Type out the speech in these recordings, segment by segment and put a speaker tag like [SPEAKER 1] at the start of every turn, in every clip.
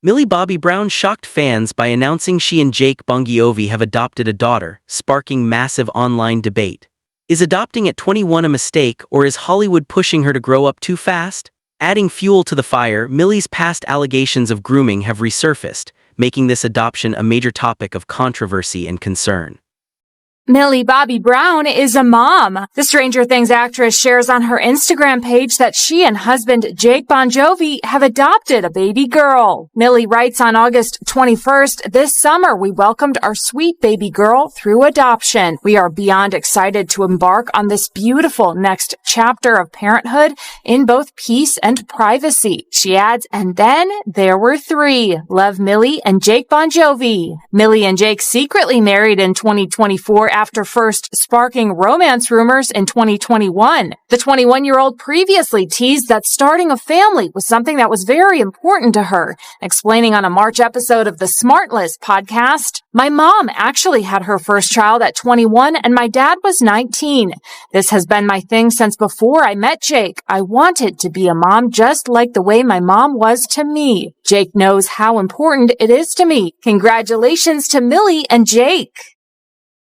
[SPEAKER 1] Millie Bobby Brown shocked fans by announcing she and Jake Bongiovi have adopted a daughter, sparking massive online debate. Is adopting at 21 a mistake, or is Hollywood pushing her to grow up too fast? Adding fuel to the fire, Millie's past allegations of grooming have resurfaced, making this adoption a major topic of controversy and concern.
[SPEAKER 2] Millie Bobby Brown is a mom. The Stranger Things actress shares on her Instagram page that she and husband Jake Bongiovi have adopted a baby girl. Millie writes on August 21st, "This summer we welcomed our sweet baby girl through adoption. We are beyond excited to embark on this beautiful next chapter of parenthood in both peace and privacy." She adds, "And then there were three. Love, Millie and Jake Bongiovi." Millie and Jake secretly married in 2024 after first sparking romance rumors in 2021. The 21-year-old previously teased that starting a family was something that was very important to her, explaining on a March episode of the Smartless podcast, "My mom actually had her first child at 21 and my dad was 19. This has been my thing since before I met Jake. I wanted to be a mom just like the way my mom was to me. Jake knows how important it is to me. Congratulations to Millie and Jake."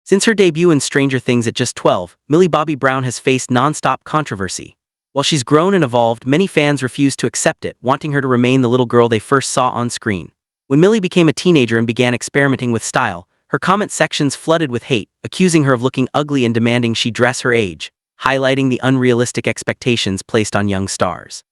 [SPEAKER 1] Since her debut in Stranger Things at just 12, Millie Bobby Brown has faced non-stop controversy. While she's grown and evolved, many fans refuse to accept it, wanting her to remain the little girl they first saw on screen. When Millie became a teenager and began experimenting with style, her comment sections flooded with hate, accusing her of looking ugly and demanding she dress her age, highlighting the unrealistic expectations placed on young stars.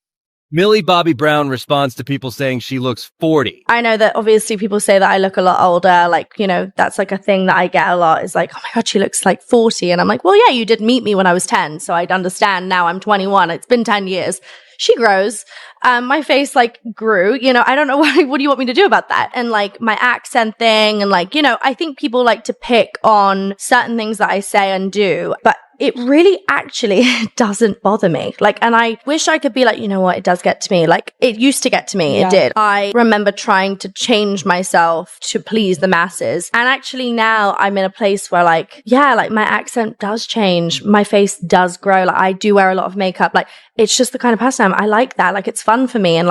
[SPEAKER 3] Millie Bobby Brown responds to people saying she looks 40.
[SPEAKER 4] I know that obviously people say that I look a lot older. Like, that's like a thing that I get a lot is like, "Oh my God, she looks like 40. And I'm like, well, yeah, you did meet me when I was 10. So I'd understand now I'm 21. It's been 10 years. She grows. My face grew, I don't know what do you want me to do about that? And my accent thing and I think people like to pick on certain things that I say and do, but it really actually doesn't bother me. And I wish I could be you know what, it does get to me. It used to get to me. Yeah. It did. I remember trying to change myself to please the masses. And actually now I'm in a place where my accent does change. My face does grow. I do wear a lot of makeup. It's just the kind of person I like that. It's fun for me. And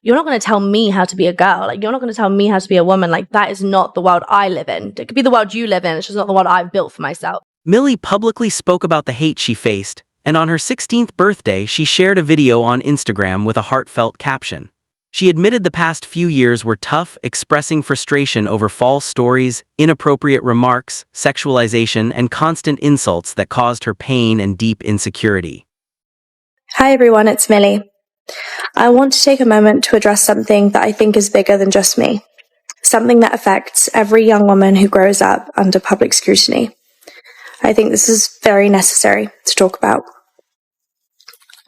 [SPEAKER 4] you're not going to tell me how to be a girl. You're not going to tell me how to be a woman. That is not the world I live in. It could be the world you live in. It's just not the world I've built for myself.
[SPEAKER 1] Millie publicly spoke about the hate she faced, and on her 16th birthday she shared a video on Instagram with a heartfelt caption. She admitted the past few years were tough, expressing frustration over false stories, inappropriate remarks, sexualization, and constant insults that caused her pain and deep insecurity.
[SPEAKER 5] Hi everyone, it's Millie. I want to take a moment to address something that I think is bigger than just me. Something that affects every young woman who grows up under public scrutiny. I think this is very necessary to talk about.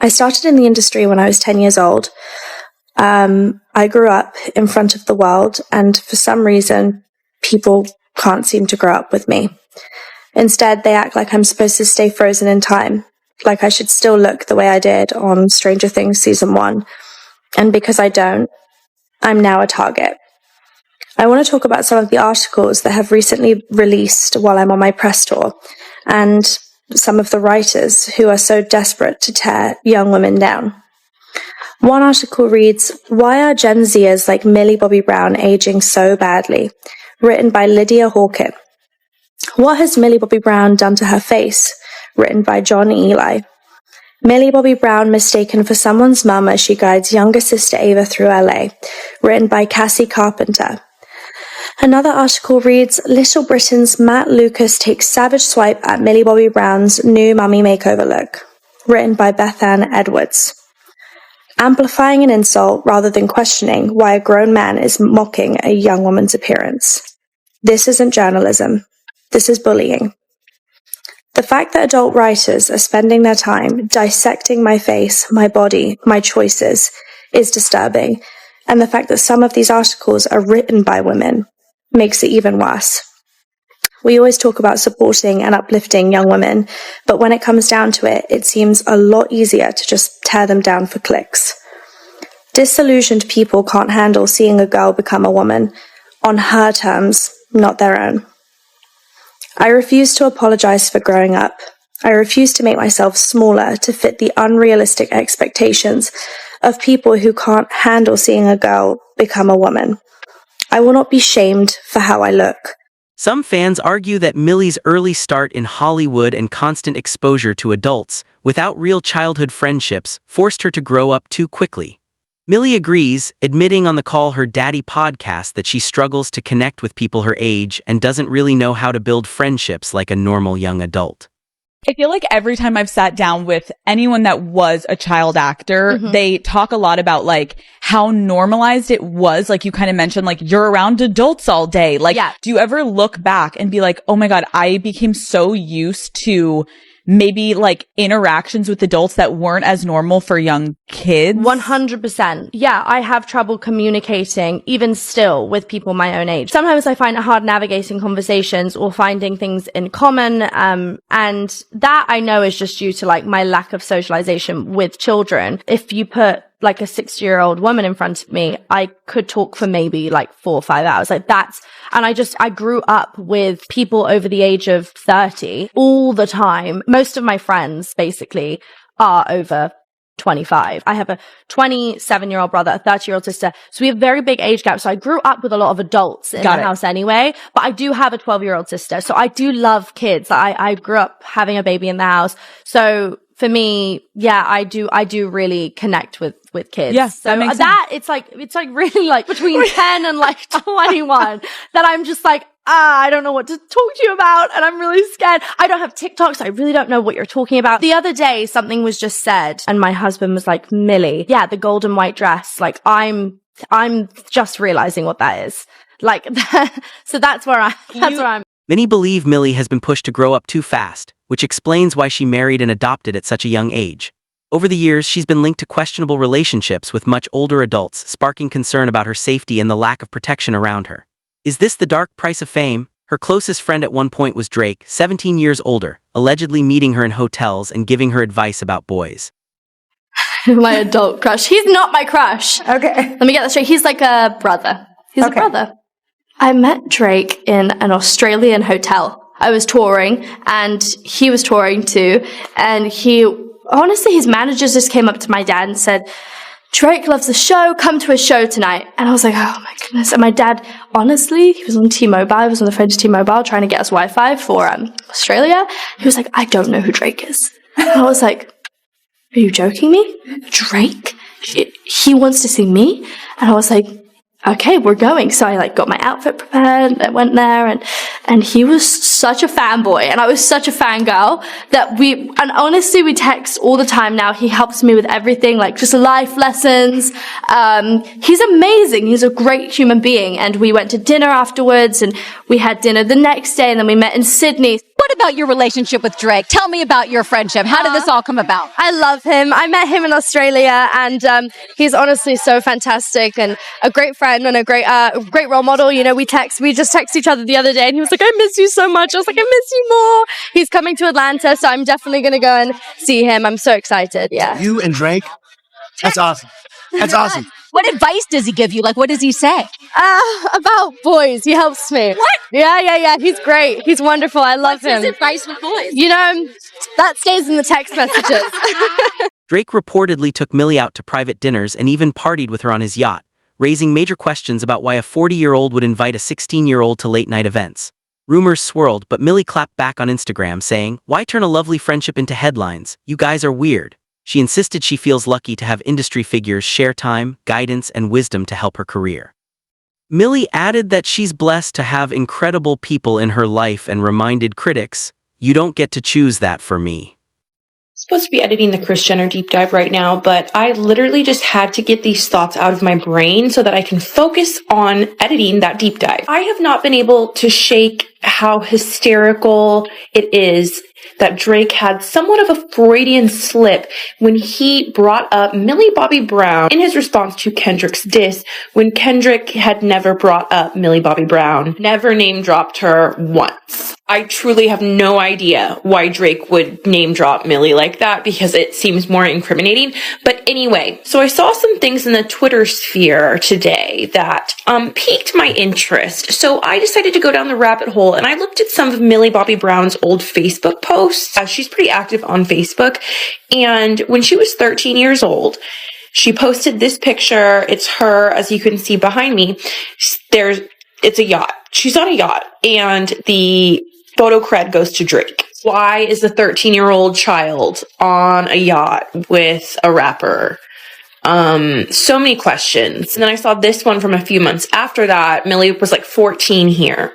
[SPEAKER 5] I started in the industry when I was 10 years old. I grew up in front of the world, and for some reason, people can't seem to grow up with me. Instead, they act like I'm supposed to stay frozen in time, like I should still look the way I did on Stranger Things Season 1. And because I don't, I'm now a target. I want to talk about some of the articles that have recently released while I'm on my press tour, and some of the writers who are so desperate to tear young women down. One article reads, "Why are Gen Zers like Millie Bobby Brown aging so badly?" Written by Lydia Hawkin. "What has Millie Bobby Brown done to her face?" Written by John Eli. Millie Bobby Brown mistaken for someone's mum as she guides younger sister Ava through LA. Written by Cassie Carpenter. Another article reads, "Little Britain's Matt Lucas takes savage swipe at Millie Bobby Brown's new mummy makeover look." Written by Bethann Edwards. Amplifying an insult rather than questioning why a grown man is mocking a young woman's appearance. This isn't journalism. This is bullying. The fact that adult writers are spending their time dissecting my face, my body, my choices is disturbing, and the fact that some of these articles are written by women makes it even worse. We always talk about supporting and uplifting young women, but when it comes down to it, it seems a lot easier to just tear them down for clicks. Disillusioned people can't handle seeing a girl become a woman on her terms, not their own. I refuse to apologize for growing up. I refuse to make myself smaller to fit the unrealistic expectations of people who can't handle seeing a girl become a woman. I will not be shamed for how I look.
[SPEAKER 1] Some fans argue that Millie's early start in Hollywood and constant exposure to adults, without real childhood friendships, forced her to grow up too quickly. Millie agrees, admitting on the Call Her Daddy podcast that she struggles to connect with people her age and doesn't really know how to build friendships like a normal young adult.
[SPEAKER 6] I feel like every time I've sat down with anyone that was a child actor, they talk a lot about like how normalized it was. Like you kind of mentioned, like you're around adults all day. Like, do you ever look back and be like, oh my God, I became so used to maybe like interactions with adults that weren't as normal for young kids?
[SPEAKER 4] 100%. Yeah, I have trouble communicating even still with people my own age. Sometimes I find it hard navigating conversations or finding things in common. And that I know is just due to like my lack of socialization with children. If you put like a 60-year-old woman in front of me, I could talk for maybe like 4 or 5 hours. Like that's, and I grew up with people over the age of 30 all the time. Most of my friends basically are over 25. I have a 27-year-old brother, a 30-year-old sister. So we have very big age gaps. So I grew up with a lot of adults in the house anyway, but I do have a 12-year-old sister. So I do love kids. I grew up having a baby in the house. So for me, yeah, I do really connect with kids.
[SPEAKER 6] Yes,
[SPEAKER 4] so
[SPEAKER 6] that makes sense.
[SPEAKER 4] it's like really like between 10 and like 21 that I'm just like, I don't know what to talk to you about. And I'm really scared. I don't have TikTok, so I really don't know what you're talking about. The other day, something was just said and my husband was like, Millie, yeah, the golden white dress. Like I'm just realizing what that is. Like, so that's where I'm.
[SPEAKER 1] Many believe Millie has been pushed to grow up too fast, which explains why she married and adopted at such a young age. Over the years, she's been linked to questionable relationships with much older adults, sparking concern about her safety and the lack of protection around her. Is this the dark price of fame? Her closest friend at one point was Drake, 17 years older, allegedly meeting her in hotels and giving her advice about boys.
[SPEAKER 5] My adult crush. He's not my crush.
[SPEAKER 7] Okay.
[SPEAKER 5] Let me get that straight. He's like a brother. He's a brother. I met Drake in an Australian hotel. I was touring and he was touring too. And honestly, his managers just came up to my dad and said, Drake loves the show, come to his show tonight. And I was like, oh my goodness. And my dad, honestly, he was on T-Mobile, I was on the phone to T-Mobile trying to get us Wi-Fi for Australia. He was like, I don't know who Drake is. And I was like, are you joking me? Drake? He wants to see me? And I was like, okay, we're going. So I like got my outfit prepared, I went there and he was such a fanboy and I was such a fangirl that and honestly we text all the time now. He helps me with everything, like just life lessons. He's amazing. He's a great human being. And we went to dinner afterwards and we had dinner the next day and then we met in Sydney.
[SPEAKER 7] What about your relationship with Drake? Tell me about your friendship. How did this all come about?
[SPEAKER 5] I love him. I met him in Australia and he's honestly so fantastic and a great friend and a great role model. You know, we just text each other the other day and he was like, I miss you so much. I was like, I miss you more. He's coming to Atlanta, so I'm definitely going to go and see him. I'm so excited. Yeah.
[SPEAKER 8] You and Drake? That's awesome. That's awesome.
[SPEAKER 7] What advice does he give you? Like, what does he say?
[SPEAKER 5] About boys. He helps me.
[SPEAKER 7] What?
[SPEAKER 5] Yeah. He's great. He's wonderful. I love him.
[SPEAKER 7] What's his advice with boys?
[SPEAKER 5] You know, that stays in the text messages.
[SPEAKER 1] Drake reportedly took Millie out to private dinners and even partied with her on his yacht, raising major questions about why a 40-year-old would invite a 16-year-old to late-night events. Rumors swirled, but Millie clapped back on Instagram saying, "Why turn a lovely friendship into headlines? You guys are weird." She insisted she feels lucky to have industry figures share time, guidance, and wisdom to help her career. Millie added that she's blessed to have incredible people in her life and reminded critics, "You don't get to choose that for me."
[SPEAKER 9] Supposed to be editing the Kris Jenner deep dive right now, but I literally just had to get these thoughts out of my brain so that I can focus on editing that deep dive. I have not been able to shake how hysterical it is that Drake had somewhat of a Freudian slip when he brought up Millie Bobby Brown in his response to Kendrick's diss, when Kendrick had never brought up Millie Bobby Brown, never name dropped her once. I truly have no idea why Drake would name drop Millie like that, because it seems more incriminating. But anyway, so I saw some things in the Twitter sphere today that piqued my interest. So I decided to go down the rabbit hole and I looked at some of Millie Bobby Brown's old Facebook posts. She's pretty active on Facebook. And when she was 13 years old, She posted this picture. It's her, as you can see behind me. It's a yacht. She's on a yacht, and the photo cred goes to Drake. Why is a 13-year-old child on a yacht with a rapper? So many questions. And then I saw this one from a few months after that. Millie was like 14 here.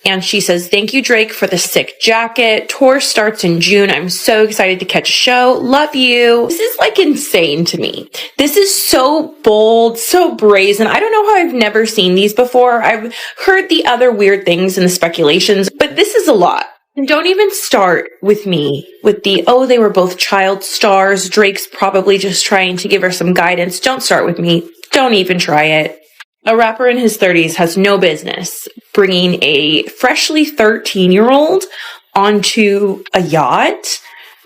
[SPEAKER 9] And she says, "Thank you, Drake, for the sick jacket. Tour starts in June. I'm so excited to catch a show. Love you." This is like insane to me. This is so bold, so brazen. I don't know how I've never seen these before. I've heard the other weird things and the speculations, but this is a lot. And don't even start with me with they were both child stars. Drake's probably just trying to give her some guidance. Don't start with me. Don't even try it. A rapper in his 30s has no business bringing a freshly 13-year-old onto a yacht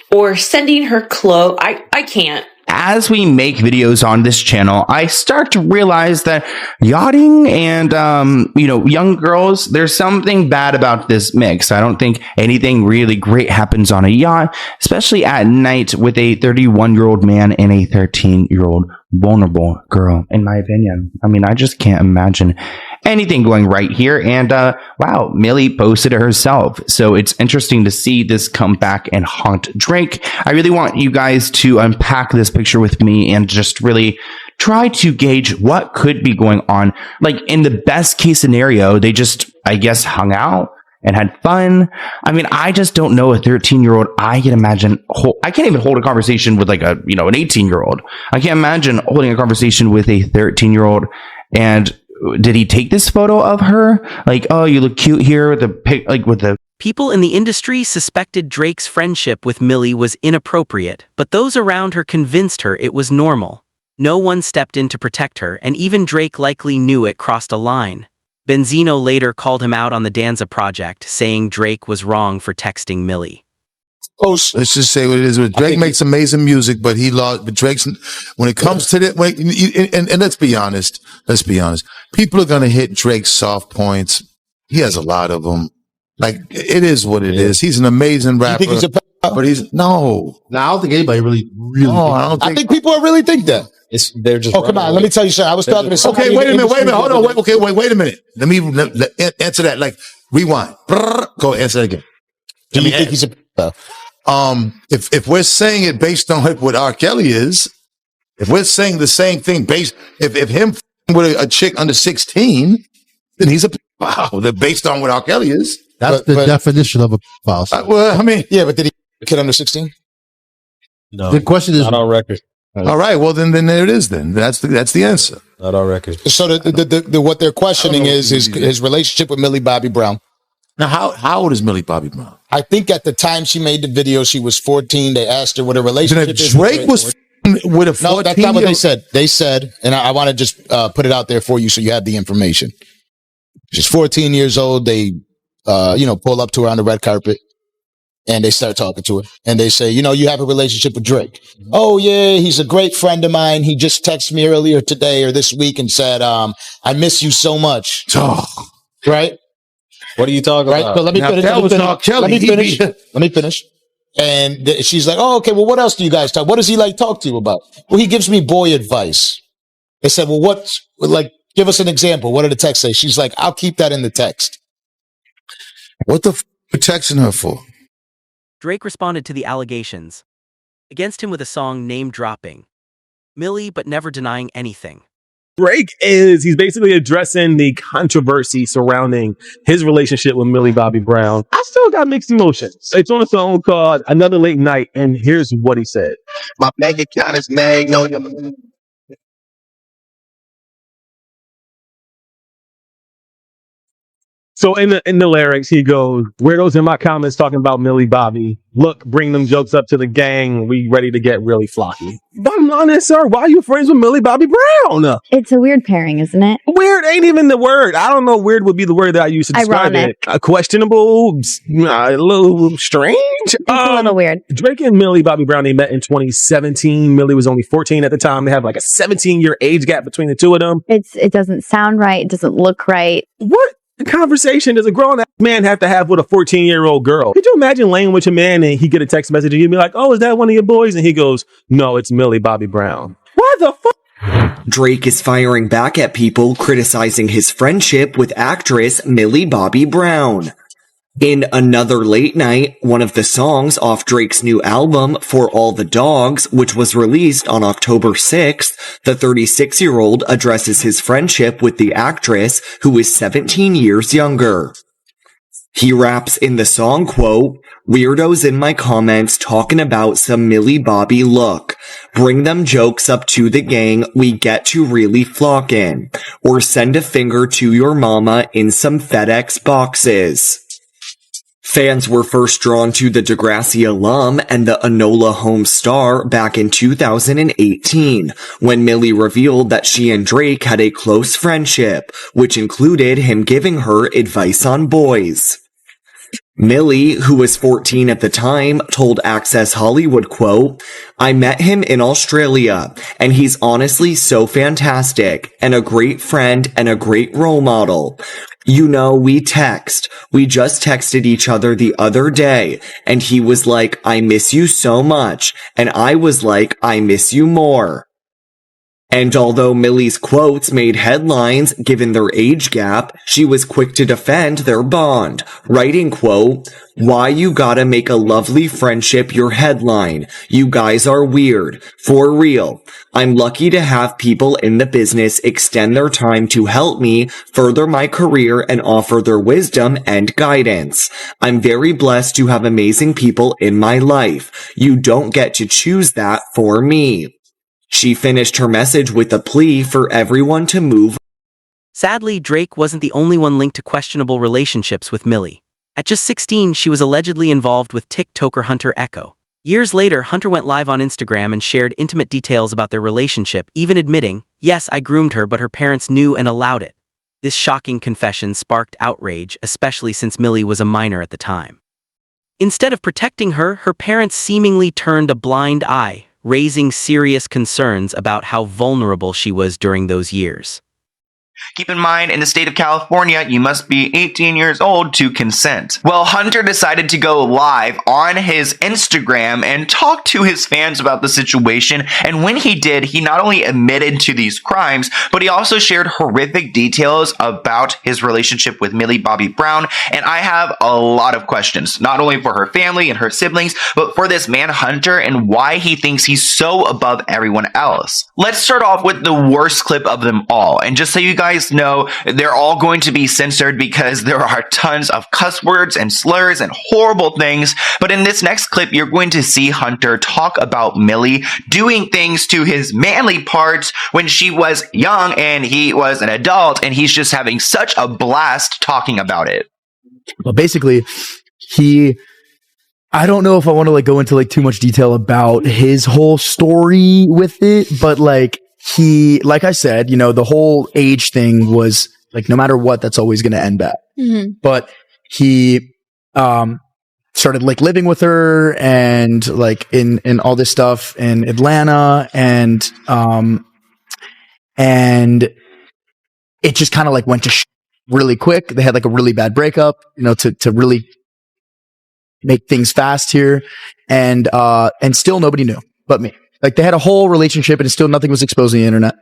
[SPEAKER 9] or sending her clothes. I can't.
[SPEAKER 10] As we make videos on this channel, I start to realize that yachting and, young girls, there's something bad about this mix. I don't think anything really great happens on a yacht, especially at night with a 31-year-old man and a 13-year-old vulnerable girl, in my opinion. I mean, I just can't imagine anything going right here. And wow, Millie posted it herself. So it's interesting to see this come back and haunt Drake. I really want you guys to unpack this picture with me and just really try to gauge what could be going on. Like, in the best case scenario, they just, I guess, hung out and had fun. I mean, I just don't know a 13-year-old. I can imagine, I can't even hold a conversation with like an 18-year-old. I can't imagine holding a conversation with a 13-year-old. And did he take this photo of her? Like, oh, you look cute here with the
[SPEAKER 1] People in the industry suspected Drake's friendship with Millie was inappropriate, but those around her convinced her it was normal. No one stepped in to protect her, and even Drake likely knew it crossed a line. Benzino later called him out on the Danza project, saying Drake was wrong for texting Millie.
[SPEAKER 11] Let's just say what it is. Drake makes amazing music, but but Drake's, when it comes to that, and let's be honest, people are going to hit Drake's soft points. He has a lot of them. Like, it is what it is. He's an amazing rapper.
[SPEAKER 12] You think he's
[SPEAKER 11] but he's, no.
[SPEAKER 12] No, I don't think anybody really
[SPEAKER 11] no,
[SPEAKER 12] I think people really think that. They're just. Oh, come on. Let me tell you something. I was talking to somebody.
[SPEAKER 11] Okay, wait a minute. Hold on. Wait a minute. Let me answer that. Like, rewind. Go answer that again.
[SPEAKER 12] Do you think he's a
[SPEAKER 11] if we're saying it based on what R. Kelly is, if we're saying the same thing if him with a chick under 16, then he's a wow. Based on what R. Kelly is.
[SPEAKER 12] That's the definition of a pedophile.
[SPEAKER 11] Well, I mean,
[SPEAKER 12] yeah, but did he a kid under 16?
[SPEAKER 13] No.
[SPEAKER 12] The question is
[SPEAKER 13] not on record.
[SPEAKER 11] All right, well then there it is. Then that's the answer.
[SPEAKER 13] Not on record.
[SPEAKER 12] So what they're questioning is his relationship with Millie Bobby Brown.
[SPEAKER 11] Now, how old is Millie Bobby Brown?
[SPEAKER 12] I think at the time she made the video, she was 14. They asked her what her relationship is.
[SPEAKER 11] Drake was with a 14.
[SPEAKER 12] No, that's not what they said. They said, and I want to just put it out there for you so you have the information. She's 14 years old. They, pull up to her on the red carpet and they start talking to her. And they say, you have a relationship with Drake. Mm-hmm. Oh, yeah, he's a great friend of mine. He just texted me earlier today or this week and said, I miss you so much.
[SPEAKER 11] Oh.
[SPEAKER 12] Right?
[SPEAKER 13] What are you talking about?
[SPEAKER 12] So let me finish. And she's like, oh, okay, well, what else do you guys talk? What does he talk to you about? Well, he gives me boy advice. They said, well, give us an example. What did the text say? She's like, I'll keep that in the text.
[SPEAKER 11] What the you texting her for?
[SPEAKER 1] Drake responded to the allegations against him with a song name-dropping Millie, but never denying anything.
[SPEAKER 14] Drake he's basically addressing the controversy surrounding his relationship with Millie Bobby Brown. I still got mixed emotions. It's on a song called Another Late Night, and here's what he said.
[SPEAKER 12] My bank account is Magnolia.
[SPEAKER 14] So in the lyrics, he goes, weirdos in my comments talking about Millie Bobby. Look, bring them jokes up to the gang. We ready to get really flocky. Bottom line is, sir, why are you friends with Millie Bobby Brown?
[SPEAKER 15] It's a weird pairing, isn't it?
[SPEAKER 14] Weird ain't even the word. I don't know. Weird would be the word that I use to describe
[SPEAKER 15] Ironic.
[SPEAKER 14] it. Questionable, a little strange.
[SPEAKER 15] It's a little weird.
[SPEAKER 14] Drake and Millie Bobby Brown, they met in 2017. Millie was only 14 at the time. They have like a 17-year age gap between the two of them.
[SPEAKER 15] It doesn't sound right. It doesn't look right.
[SPEAKER 14] What conversation does a grown man have to have with a 14-year-old girl? Could you imagine laying with your man and he get a text message and you'd be like, oh, is that one of your boys? And he goes, no, it's Millie Bobby Brown. What? Why the fuck?
[SPEAKER 16] Drake is firing back at people criticizing his friendship with actress Millie Bobby Brown. In another late night, one of the songs off Drake's new album, For All the Dogs, which was released on October 6th, the 36-year-old addresses his friendship with the actress, who is 17 years younger. He raps in the song, quote, "Weirdos in my comments talking about some Millie Bobby look. Bring them jokes up to the gang, we get to really flockin'. Or send a finger to your mama in some FedEx boxes." Fans were first drawn to the Degrassi alum and the Enola Holmes star back in 2018, when Millie revealed that she and Drake had a close friendship, which included him giving her advice on boys. Millie, who was 14 at the time, told Access Hollywood, quote, "I met him in Australia, and he's honestly so fantastic, and a great friend and a great role model. You know, we text. We just texted each other the other day, and he was like, 'I miss you so much,' and I was like, 'I miss you more.'" And although Millie's quotes made headlines given their age gap, she was quick to defend their bond, writing, quote, "Why you gotta make a lovely friendship your headline? You guys are weird. For real. I'm lucky to have people in the business extend their time to help me further my career and offer their wisdom and guidance. I'm very blessed to have amazing people in my life. You don't get to choose that for me." She finished her message with a plea for everyone to move.
[SPEAKER 1] Sadly, Drake wasn't the only one linked to questionable relationships with Millie. At just 16, she was allegedly involved with TikToker Hunter Echo. Years later, Hunter went live on Instagram and shared intimate details about their relationship, even admitting, "Yes, I groomed her, but her parents knew and allowed it." This shocking confession sparked outrage, especially since Millie was a minor at the time. Instead of protecting her, her parents seemingly turned a blind eye, raising serious concerns about how vulnerable she was during those years.
[SPEAKER 10] Keep in mind, in the state of California, you must be 18 years old to consent. Well, Hunter decided to go live on his Instagram and talk to his fans about the situation. And when he did, he not only admitted to these crimes, but he also shared horrific details about his relationship with Millie Bobby Brown. And I have a lot of questions, not only for her family and her siblings, but for this man Hunter and why he thinks he's so above everyone else. Let's start off with the worst clip of them all. And just so you guys know, they're all going to be censored because there are tons of cuss words and slurs and horrible things. But in this next clip, you're going to see Hunter talk about Millie doing things to his manly parts when she was young and he was an adult, and he's just having such a blast talking about it.
[SPEAKER 17] Well, basically, I don't know if I want to go into too much detail about his whole story with it, but like I said, the whole age thing was no matter what, that's always going to end bad.
[SPEAKER 15] Mm-hmm.
[SPEAKER 17] But he, started living with her and in all this stuff in Atlanta, and it just kind of went to really quick. They had a really bad breakup, to really make things fast here. And still nobody knew but me. They had a whole relationship and still nothing was exposed on the internet.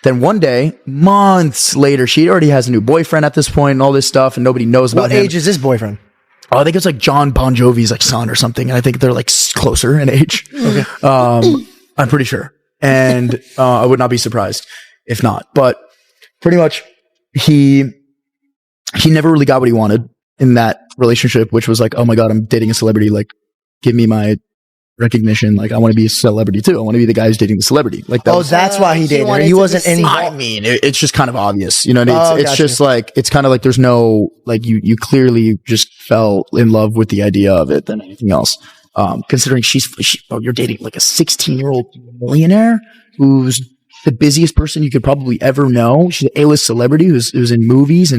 [SPEAKER 17] Then one day, months later, she already has a new boyfriend at this point and all this stuff, and nobody knows about him.
[SPEAKER 8] What age is this boyfriend?
[SPEAKER 17] Oh, I think it's John Bongiovi's son or something. And I think they're closer in age.
[SPEAKER 8] Okay.
[SPEAKER 17] I'm pretty sure. And I would not be surprised if not. But pretty much he never really got what he wanted in that relationship, which was oh my God, I'm dating a celebrity. Give me my recognition. I want to be a celebrity too. I want to be the guy who's dating the celebrity.
[SPEAKER 8] That's why he dated her. He wasn't in.
[SPEAKER 17] I mean, it's just kind of obvious, it's
[SPEAKER 8] gotcha.
[SPEAKER 17] just it's kind of there's no you clearly just fell in love with the idea of it than anything else. Considering you're dating a 16-year-old millionaire who's the busiest person you could probably ever know. She's an A-list celebrity who's in movies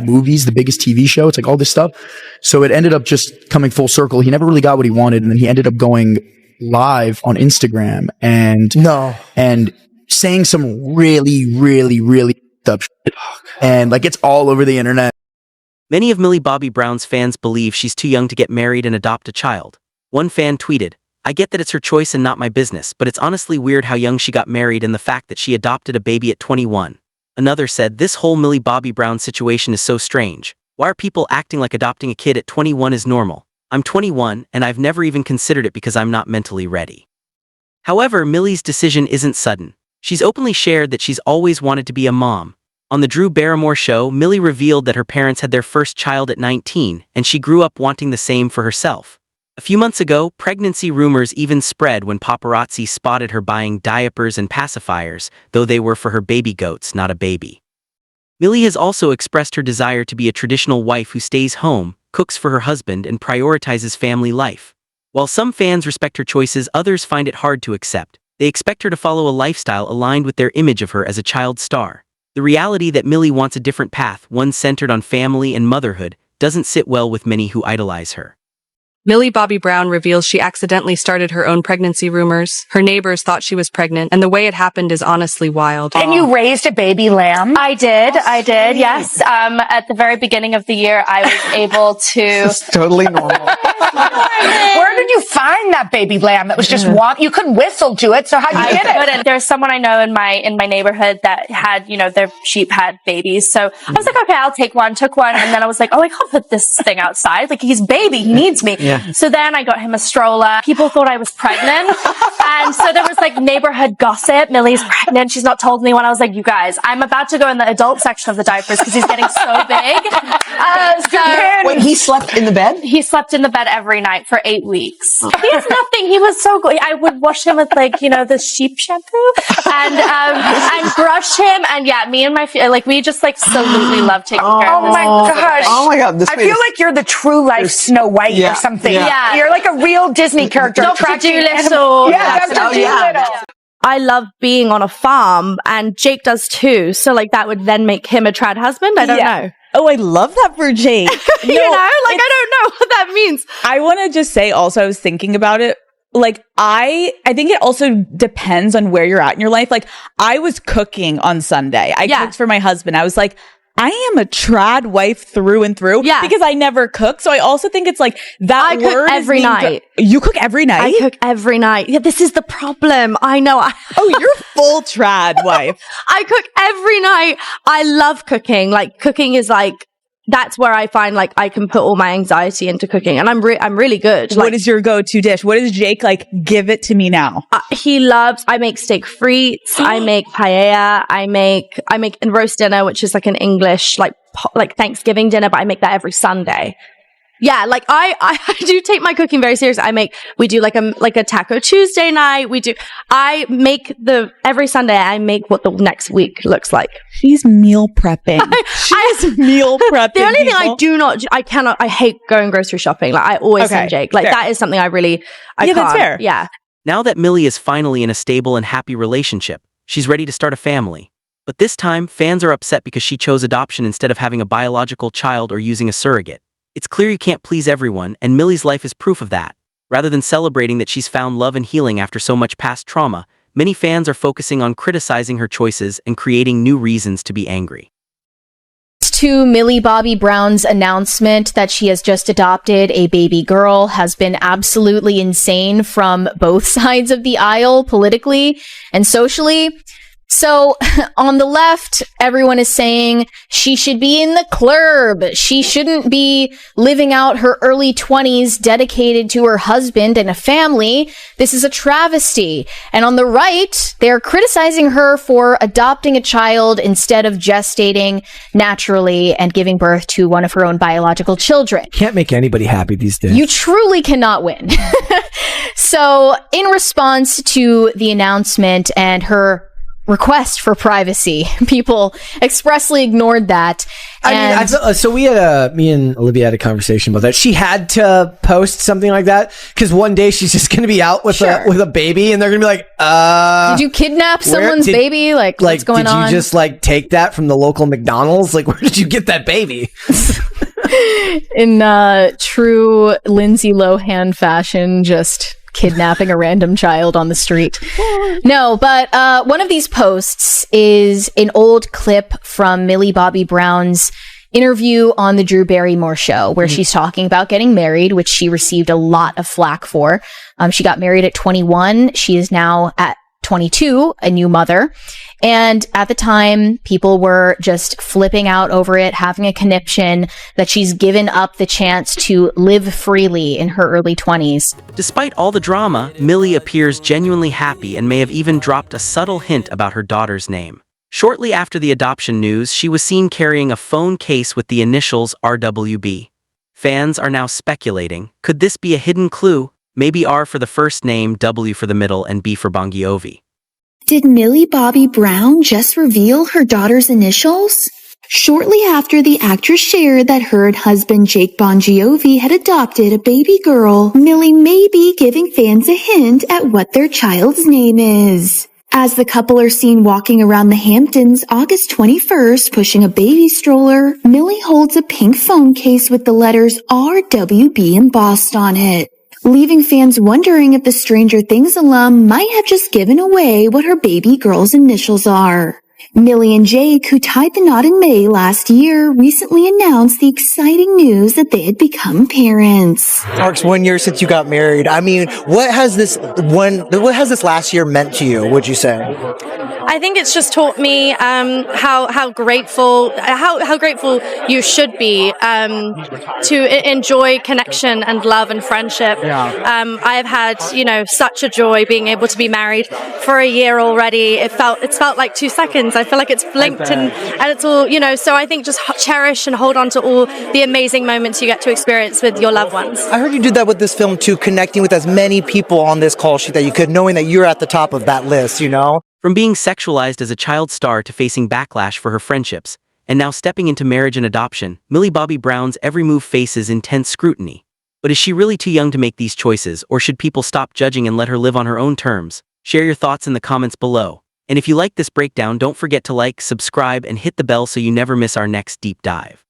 [SPEAKER 17] movies, the biggest TV show. It's all this stuff. So it ended up just coming full circle. He never really got what he wanted. And then he ended up going live on Instagram and saying some really, really, really up shit. And it's all over the internet.
[SPEAKER 1] Many of Millie Bobby Brown's fans believe she's too young to get married and adopt a child. One fan tweeted, I get that it's her choice and not my business, but it's honestly weird how young she got married and the fact that she adopted a baby at 21. Another said, this whole Millie Bobby Brown situation is so strange. Why are people acting like adopting a kid at 21 is normal? I'm 21, and I've never even considered it because I'm not mentally ready. However, Millie's decision isn't sudden. She's openly shared that she's always wanted to be a mom. On the Drew Barrymore show, Millie revealed that her parents had their first child at 19, and she grew up wanting the same for herself. A few months ago, pregnancy rumors even spread when paparazzi spotted her buying diapers and pacifiers, though they were for her baby goats, not a baby. Millie has also expressed her desire to be a traditional wife who stays home, cooks for her husband, and prioritizes family life. While some fans respect her choices, others find it hard to accept. They expect her to follow a lifestyle aligned with their image of her as a child star. The reality that Millie wants a different path, one centered on family and motherhood, doesn't sit well with many who idolize her.
[SPEAKER 18] Millie Bobby Brown reveals she accidentally started her own pregnancy rumors. Her neighbors thought she was pregnant, and the way it happened is honestly wild.
[SPEAKER 19] And you raised a baby lamb?
[SPEAKER 20] I did, yes. At the very beginning of the year, I was able to...
[SPEAKER 21] It's totally normal.
[SPEAKER 19] Where did you find that baby lamb that was just you couldn't whistle to it, so how'd you get it?
[SPEAKER 20] There's someone I know in my neighborhood that had, their sheep had babies. So I was like, okay, I'll take one, took one. And then I was like, oh, I can't put this thing outside. Like, he's baby, he needs me. Yeah. So then I got him a stroller. People thought I was pregnant. And so there was like neighborhood gossip. Millie's pregnant. She's not told anyone. I was like, you guys, I'm about to go in the adult section of the diapers because he's getting so big.
[SPEAKER 19] Wait, he slept in the bed?
[SPEAKER 20] He slept in the bed every night for 8 weeks. He has nothing. He was so good. I would wash him with the sheep shampoo and brush him. And yeah, me and we just absolutely love taking care of this.
[SPEAKER 19] Oh my gosh.
[SPEAKER 21] Oh my God.
[SPEAKER 19] I feel like you're the true life Snow White or something.
[SPEAKER 20] Yeah.
[SPEAKER 19] You're like a real Disney character.
[SPEAKER 20] Dr. Doolittle.
[SPEAKER 19] Yeah, Dr. Doolittle.
[SPEAKER 4] I love being on a farm, and Jake does too. So that would then make him a trad husband? I don't know.
[SPEAKER 6] Oh, I love that for Jake.
[SPEAKER 4] I don't know what that means.
[SPEAKER 6] I want to just say also, I was thinking about it. I think it also depends on where you're at in your life. I was cooking on Sunday. I cooked for my husband. I was like, I am a trad wife through and through because I never cook. So I also think it's that
[SPEAKER 4] I
[SPEAKER 6] word
[SPEAKER 4] cook every night.
[SPEAKER 6] You cook every night?
[SPEAKER 4] I cook every night. Yeah, this is the problem. I know.
[SPEAKER 6] Oh, you're full trad wife.
[SPEAKER 4] I cook every night. I love cooking. Cooking is that's where I find I can put all my anxiety into cooking, and I'm really good.
[SPEAKER 6] What is your go-to dish? What is Jake give it to me now?
[SPEAKER 4] He loves. I make steak frites. I make paella. I make roast dinner, which is an English Thanksgiving dinner, but I make that every Sunday. Yeah, I do take my cooking very seriously. We do a Taco Tuesday night. Every Sunday I make what the next week looks like.
[SPEAKER 6] She's meal prepping. She's meal prepping.
[SPEAKER 4] The only thing I do not, I hate going grocery shopping. I always send Jake.
[SPEAKER 6] Fair.
[SPEAKER 4] That is something I can't.
[SPEAKER 6] That's fair.
[SPEAKER 4] Yeah.
[SPEAKER 1] Now that Millie is finally in a stable and happy relationship, she's ready to start a family. But this time, fans are upset because she chose adoption instead of having a biological child or using a surrogate. It's clear you can't please everyone, and Millie's life is proof of that. Rather than celebrating that she's found love and healing after so much past trauma, many fans are focusing on criticizing her choices and creating new reasons to be angry.
[SPEAKER 22] To Millie Bobby Brown's announcement that she has just adopted a baby girl has been absolutely insane from both sides of the aisle, politically and socially. So on the left, everyone is saying she should be in the club. She shouldn't be living out her early 20s dedicated to her husband and a family. This is a travesty. And on the right, they're criticizing her for adopting a child instead of gestating naturally and giving birth to one of her own biological children.
[SPEAKER 17] Can't make anybody happy these days.
[SPEAKER 22] You truly cannot win. So in response to the announcement and her request for privacy, people expressly ignored that.
[SPEAKER 17] Me and Olivia had a conversation about that. She had to post something like that because one day she's just going to be out with a baby, and they're going to be like,
[SPEAKER 22] did you kidnap someone's baby? What's going on?
[SPEAKER 17] Did you just take that from the local McDonald's? Where did you get that baby?
[SPEAKER 22] In true Lindsay Lohan fashion, just kidnapping a random child on the street. No, but one of these posts is an old clip from Millie Bobby Brown's interview on the Drew Barrymore show where she's talking about getting married, which she received a lot of flack for. She got married at 21. She is now at 22, a new mother. And at the time, people were just flipping out over it, having a conniption that she's given up the chance to live freely in her early 20s.
[SPEAKER 1] Despite all the drama, Millie appears genuinely happy and may have even dropped a subtle hint about her daughter's name. Shortly after the adoption news, she was seen carrying a phone case with the initials RWB. Fans are now speculating, could this be a hidden clue? Maybe R for the first name, W for the middle, and B for Bongiovi.
[SPEAKER 2] Did Millie Bobby Brown just reveal her daughter's initials? Shortly after the actress shared that her and husband Jake Bongiovi had adopted a baby girl, Millie may be giving fans a hint at what their child's name is. As the couple are seen walking around the Hamptons August 21st pushing a baby stroller, Millie holds a pink phone case with the letters RWB embossed on it, leaving fans wondering if the Stranger Things alum might have just given away what her baby girl's initials are. Millie and Jake, who tied the knot in May last year, recently announced the exciting news that they had become parents.
[SPEAKER 8] Mark's 1 year since you got married. I mean, what has this last year meant to you, would you say?
[SPEAKER 4] I think it's just taught me how grateful you should be to enjoy connection and love and friendship. I've had such a joy being able to be married for a year already. It's felt like 2 seconds. I feel like it's blinked and it's all So I think just cherish and hold on to all the amazing moments you get to experience with your loved ones.
[SPEAKER 8] I heard you did that with this film too, connecting with as many people on this call sheet that you could, knowing that you're at the top of that list.
[SPEAKER 1] From being sexualized as a child star to facing backlash for her friendships, and now stepping into marriage and adoption, Millie Bobby Brown's every move faces intense scrutiny. But is she really too young to make these choices, or should people stop judging and let her live on her own terms? Share your thoughts in the comments below. And if you like this breakdown, don't forget to like, subscribe, and hit the bell so you never miss our next deep dive.